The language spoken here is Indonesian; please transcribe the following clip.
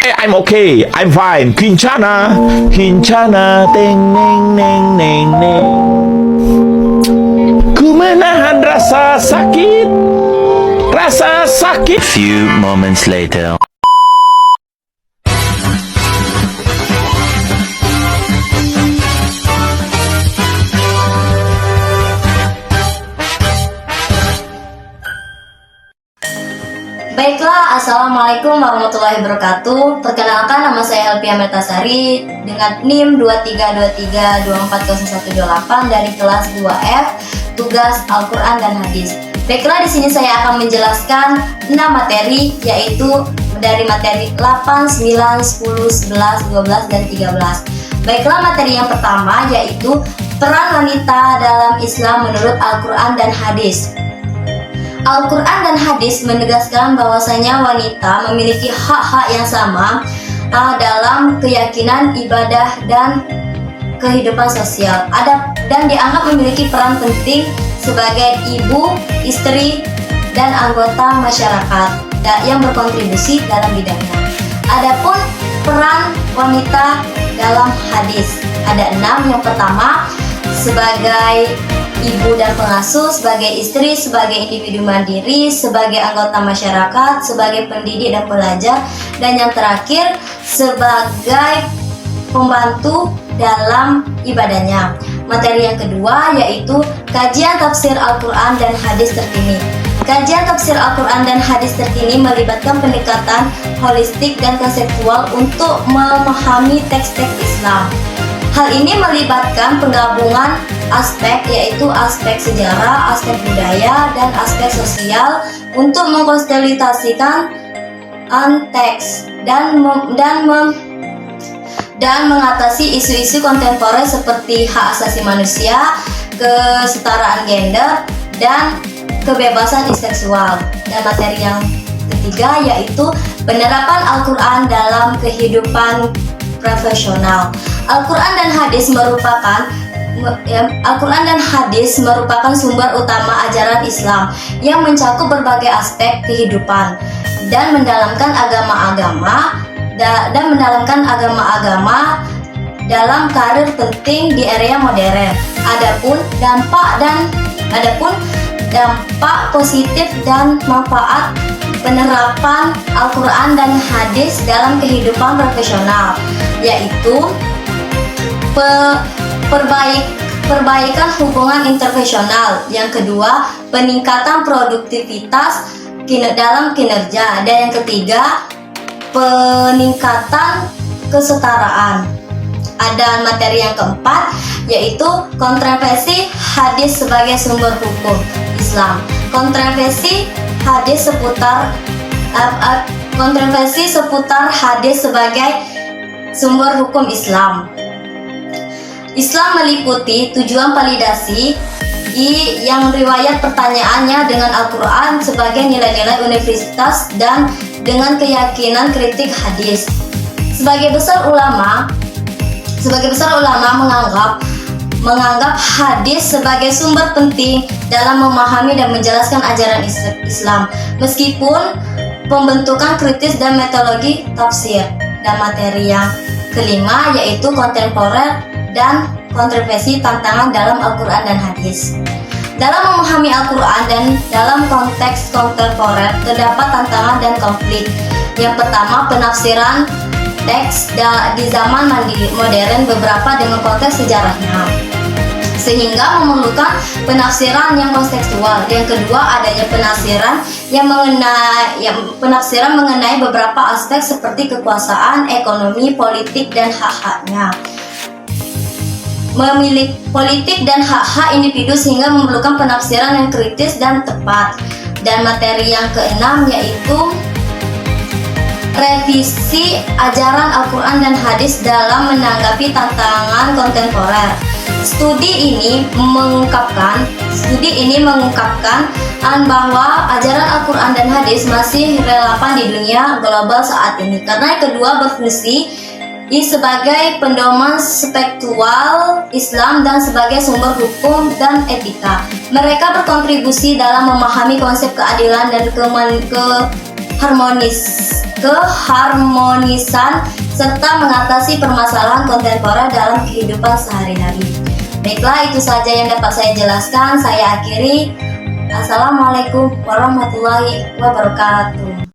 I'm okay, I'm fine. Kincana, Kincana, teng neng neng neng neng. Ku menahan rasa sakit, rasa sakit. Few moments later. Baiklah, Assalamualaikum warahmatullahi wabarakatuh. Perkenalkan, nama saya Helpia Metasari dengan NIM 2323240128 dari kelas 2F, tugas Al-Quran dan Hadis. Baiklah, di sini saya akan menjelaskan 6 materi, yaitu dari materi 8, 9, 10, 11, 12, dan 13. Baiklah, materi yang pertama yaitu peran wanita dalam Islam menurut Al-Quran dan Hadis. Al-Quran dan Hadis menegaskan bahwasanya wanita memiliki hak-hak yang sama dalam keyakinan, ibadah, dan kehidupan sosial. Dan dianggap memiliki peran penting sebagai ibu, istri, dan anggota masyarakat yang berkontribusi dalam bidangnya. Adapun peran wanita dalam hadis ada 6. Yang pertama, sebagai ibu dan pengasuh, sebagai istri, sebagai individu mandiri, sebagai anggota masyarakat, sebagai pendidik dan pelajar, dan yang terakhir sebagai pembantu dalam ibadahnya. Materi yang kedua yaitu kajian tafsir Al-Quran dan hadis terkini. Kajian tafsir Al-Quran dan hadis terkini melibatkan pendekatan holistik dan konseptual untuk memahami teks-teks Islam. Hal ini melibatkan penggabungan aspek, yaitu aspek sejarah, aspek budaya, dan aspek sosial untuk mengkonstelitasikan teks dan mengatasi isu-isu kontemporer seperti hak asasi manusia, kesetaraan gender, dan kebebasan seksual. Dan materi yang ketiga yaitu penerapan Al-Quran dalam kehidupan profesional. Al-Quran dan hadis merupakan sumber utama ajaran Islam yang mencakup berbagai aspek kehidupan dan mendalamkan agama-agama dalam karir penting di era modern. Adapun dampak positif dan manfaat penerapan Al-Quran dan hadis dalam kehidupan profesional yaitu perbaikan hubungan interprofesional. Yang kedua, peningkatan produktivitas dalam kinerja. Dan yang ketiga, peningkatan kesetaraan. Ada materi yang keempat yaitu kontroversi hadis sebagai sumber hukum Islam. Kontroversi seputar hadis sebagai sumber hukum Islam. Islam meliputi tujuan validasi yang riwayat pertanyaannya dengan Al-Quran sebagai nilai-nilai universitas dan dengan keyakinan kritik hadis. Sebagai besar ulama menganggap hadis sebagai sumber penting dalam memahami dan menjelaskan ajaran Islam, meskipun pembentukan kritis dan metodologi tafsir. Dan materi yang kelima yaitu kontemporer dan kontroversi tantangan dalam Al-Quran dan hadis. Dalam memahami Al-Quran dan dalam konteks kontemporer terdapat tantangan dan konflik. Yang pertama, penafsiran teks di zaman modern beberapa dengan konteks sejarahnya, sehingga memerlukan penafsiran yang kontekstual. Yang kedua, adanya penafsiran mengenai beberapa aspek seperti kekuasaan, ekonomi, politik, dan hak-haknya. Memiliki politik dan hak-hak individu sehingga memerlukan penafsiran yang kritis dan tepat. Dan materi yang keenam yaitu revisi ajaran Al-Quran dan hadis dalam menanggapi tantangan kontemporer. Studi ini mengungkapkan bahwa ajaran Al-Quran dan hadis masih relevan di dunia global saat ini karena kedua berfungsi sebagai pedoman spektual Islam dan sebagai sumber hukum dan etika. Mereka berkontribusi dalam memahami konsep keadilan dan keharmonisan serta mengatasi permasalahan kontemporer dalam kehidupan sehari-hari. Baiklah, itu saja yang dapat saya jelaskan. Saya akhiri. Assalamualaikum warahmatullahi wabarakatuh.